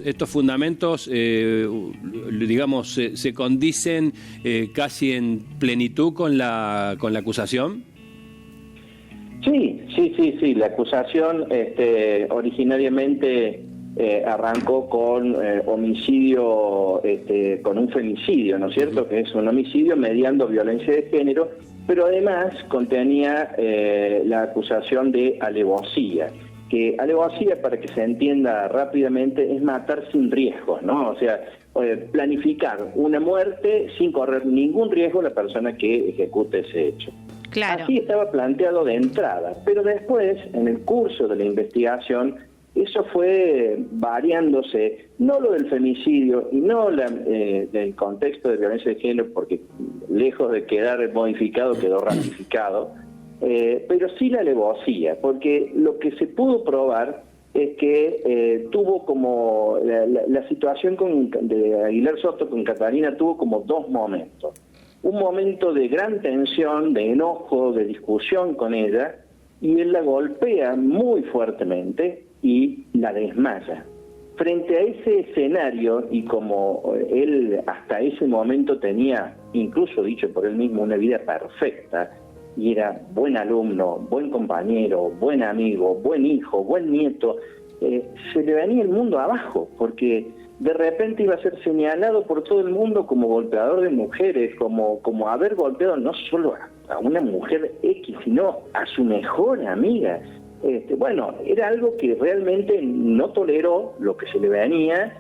estos fundamentos, digamos, se condicen casi en plenitud con la acusación? Sí. La acusación originariamente arrancó con homicidio, con un femicidio, ¿no es cierto? Que es un homicidio mediando violencia de género, pero además contenía la acusación de alevosía. Que alevosía, para que se entienda rápidamente, es matar sin riesgos, ¿no? O sea, planificar una muerte sin correr ningún riesgo a la persona que ejecute ese hecho. Claro. Así estaba planteado de entrada, pero después, en el curso de la investigación, eso fue variándose, no lo del femicidio y no del contexto de violencia de género, porque lejos de quedar modificado, quedó ratificado, pero sí la alevosía, porque lo que se pudo probar es que tuvo como, la situación de Aguilar Soto con Catalina tuvo como dos momentos. Un momento de gran tensión, de enojo, de discusión con ella, y él la golpea muy fuertemente y la desmaya. Frente a ese escenario, y como él hasta ese momento tenía, incluso dicho por él mismo, una vida perfecta, y era buen alumno, buen compañero, buen amigo, buen hijo, buen nieto, se le venía el mundo abajo, porque de repente iba a ser señalado por todo el mundo como golpeador de mujeres, como haber golpeado no solo a una mujer X, sino a su mejor amiga. Bueno, era algo que realmente no toleró lo que se le venía,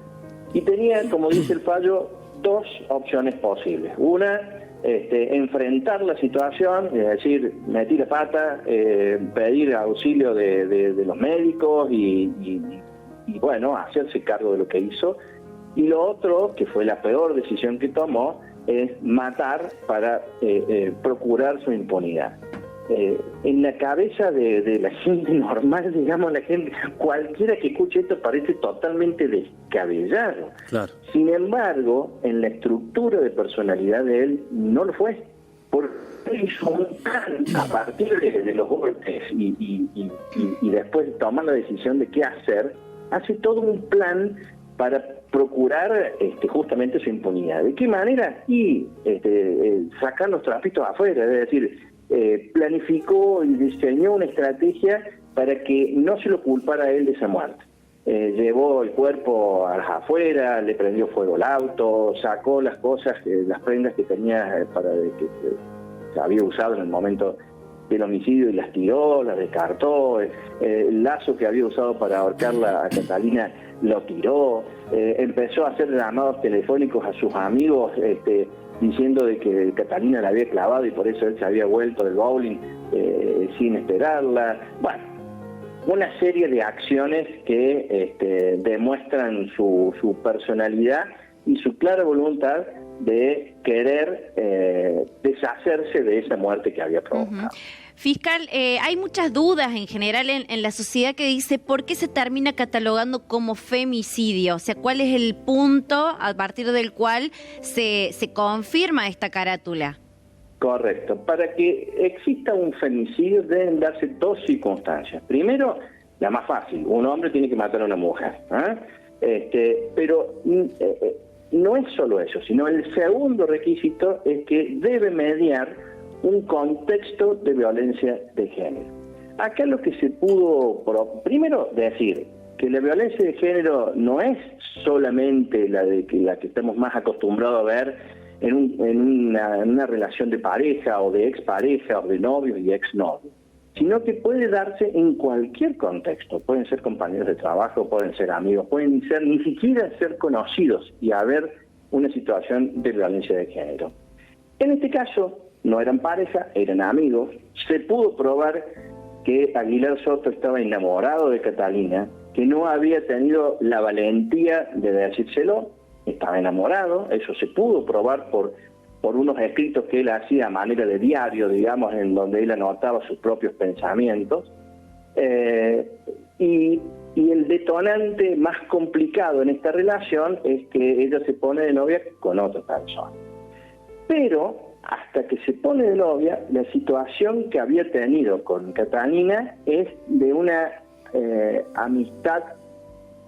y tenía, como dice el fallo, dos opciones posibles. Una, enfrentar la situación, es decir, meter la pata, pedir auxilio de los médicos y bueno, hacerse cargo de lo que hizo. Y lo otro, que fue la peor decisión que tomó, es matar para procurar su impunidad. En la cabeza de la gente normal, digamos, la gente, cualquiera que escuche esto parece totalmente descabellado. Claro. Sin embargo, en la estructura de personalidad de él no lo fue, porque él hizo un plan a partir de los golpes y después tomar la decisión de qué hacer, hace todo un plan para procurar justamente su impunidad. ¿De qué manera? Y sacar los trapitos afuera, es decir, planificó y diseñó una estrategia para que no se lo culpara a él de esa muerte. Llevó el cuerpo afuera, le prendió fuego al auto, sacó las cosas, las prendas que tenía que había usado en el momento del homicidio y las tiró, las descartó, el lazo que había usado para ahorcarla a Catalina lo tiró, empezó a hacer llamados telefónicos a sus amigos diciendo de que Catalina la había clavado y por eso él se había vuelto del bowling sin esperarla. Bueno, una serie de acciones que demuestran su personalidad y su clara voluntad de querer deshacerse de esa muerte que había provocado. Fiscal, hay muchas dudas en general en la sociedad que dice por qué se termina catalogando como femicidio, o sea, cuál es el punto a partir del cual se confirma esta carátula. Correcto. Para que exista un femicidio deben darse dos circunstancias. Primero, la más fácil, un hombre tiene que matar a una mujer, pero no es solo eso, sino el segundo requisito es que debe mediar un contexto de violencia de género. Acá lo que se pudo, primero decir que la violencia de género no es solamente la que estamos más acostumbrados a ver en una relación de pareja o de expareja o de novios y exnovios, sino que puede darse en cualquier contexto. Pueden ser compañeros de trabajo, pueden ser amigos, pueden ser ni siquiera ser conocidos y haber una situación de violencia de género. En este caso, no eran pareja, eran amigos. Se pudo probar que Aguilar Soto estaba enamorado de Catalina, que no había tenido la valentía de decírselo, estaba enamorado. Eso se pudo probar por unos escritos que él hacía a manera de diario, digamos, en donde él anotaba sus propios pensamientos. Y el detonante más complicado en esta relación es que ella se pone de novia con otra persona. Pero hasta que se pone de novia, la situación que había tenido con Catalina es de una amistad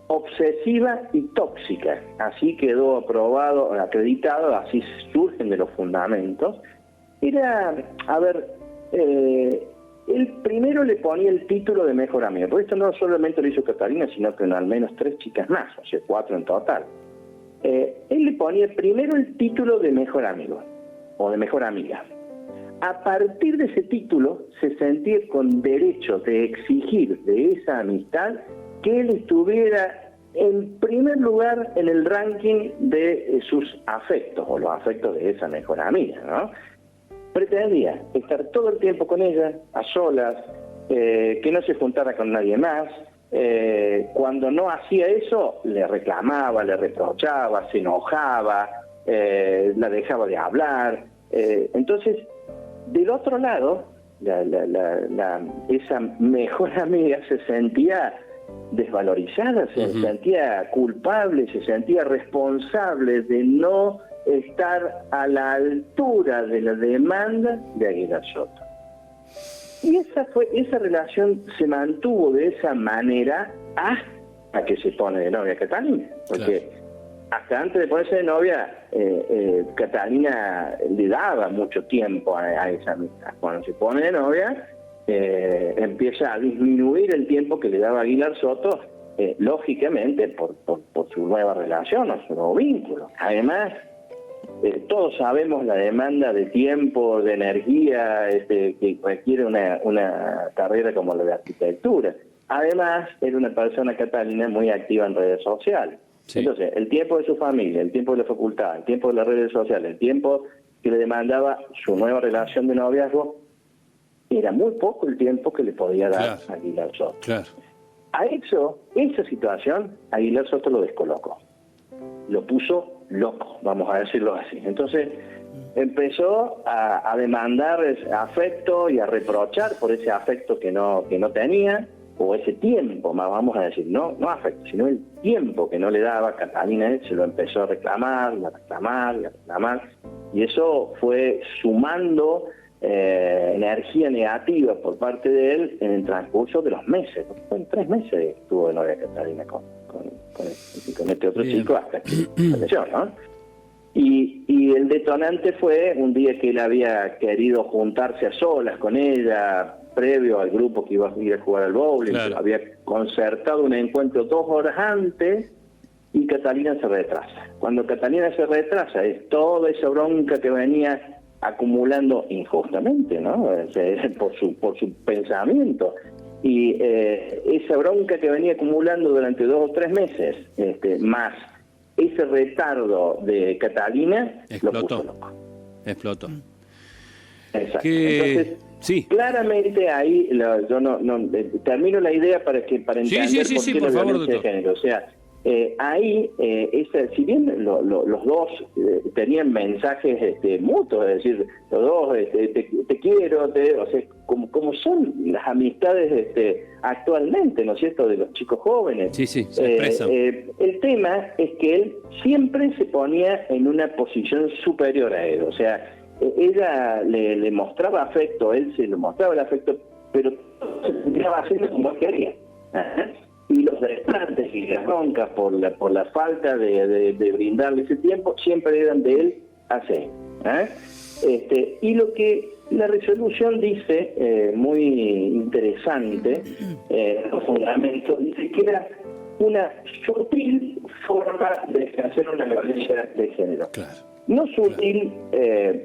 obsesiva y tóxica. Así quedó acreditado, así surgen de los fundamentos. Era, a ver, él primero le ponía el título de mejor amigo, porque esto no solamente lo hizo Catalina, sino que al menos 3 chicas más, o sea, 4 en total. Él le ponía primero el título de mejor amigo, o de mejor amiga. A partir de ese título, se sentía con derecho de exigir de esa amistad que él estuviera en primer lugar en el ranking de sus afectos, o los afectos de esa mejor amiga, ¿no? Pretendía estar todo el tiempo con ella, a solas, que no se juntara con nadie más. Cuando no hacía eso, le reclamaba, le reprochaba, se enojaba, la dejaba de hablar. Entonces, del otro lado, esa mejor amiga se sentía desvalorizada, se sentía culpable, se sentía responsable de no estar a la altura de la demanda de Aguilar Soto. Y esa relación se mantuvo de esa manera hasta que se pone de novia Catalina, porque hasta antes de ponerse de novia, Catalina le daba mucho tiempo a esa amistad. Cuando se pone de novia, empieza a disminuir el tiempo que le daba Aguilar Soto, lógicamente por su nueva relación o su nuevo vínculo. Además, todos sabemos la demanda de tiempo, de energía que requiere una carrera como la de arquitectura. Además, era una persona, Catalina, muy activa en redes sociales. Sí. Entonces, el tiempo de su familia, el tiempo de la facultad, el tiempo de las redes sociales, el tiempo que le demandaba su nueva relación de noviazgo, era muy poco el tiempo que le podía dar a Aguilar Soto. Claro. A esa situación, Aguilar Soto lo descolocó. Lo puso loco, vamos a decirlo así. Entonces, empezó a demandar afecto y a reprochar por ese afecto que no tenía, o ese tiempo, más vamos a decir, no afecto, sino el tiempo que no le daba. Catalina se lo empezó a reclamar, y eso fue sumando energía negativa por parte de él en el transcurso de los meses. Fue en 3 meses que estuvo de novia Catalina con este otro chico hasta que falleció, ¿no? Y el detonante fue un día que él había querido juntarse a solas con ella, previo al grupo que iba a ir a jugar al bowling. Había concertado un encuentro 2 horas antes y Catalina se retrasa. Cuando Catalina se retrasa, es toda esa bronca que venía acumulando injustamente, ¿no? Por su pensamiento. Y esa bronca que venía acumulando durante 2 o 3 meses, más ese retardo de Catalina, lo puso loco. Explotó. Exacto. Entonces, claramente ahí, yo no termino la idea para entender por qué la violencia de género. O sea, ahí, si bien los dos tenían mensajes mutuos, es decir, los dos te quiero, o sea, como son las amistades actualmente, ¿no es cierto?, de los chicos jóvenes. Se expresan. El tema es que él siempre se ponía en una posición superior a él, o sea, ella le mostraba afecto, él se le mostraba el afecto, pero se terminaba haciendo como él quería. Y los desplantes y las broncas por la falta de brindarle ese tiempo siempre eran de él hacia él. Y lo que la resolución dice, muy interesante, los fundamentos, dice que era una sutil forma de ejercer una violencia de género. No sutil,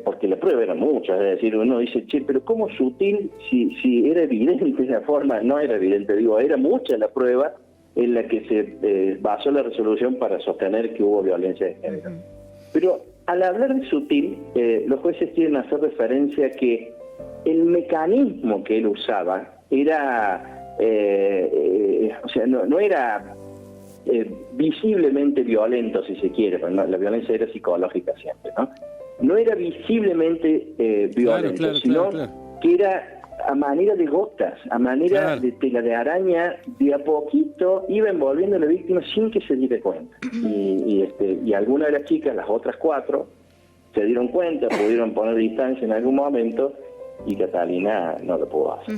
porque la prueba era mucha, es decir, uno dice, pero ¿cómo sutil si era evidente esa forma? No era evidente, era mucha la prueba en la que se basó la resolución para sostener que hubo violencia de género. Pero al hablar de sutil, los jueces quieren hacer referencia a que el mecanismo que él usaba era, o sea, no era visiblemente violento, si se quiere, pero la violencia era psicológica siempre, ¿no? No era visiblemente violento, sino que era a manera de gotas, a manera de tela de araña, de a poquito iba envolviendo a la víctima sin que se diera cuenta. Y algunas de las chicas, las otras 4, se dieron cuenta, pudieron poner distancia en algún momento, y Catalina no lo pudo hacer.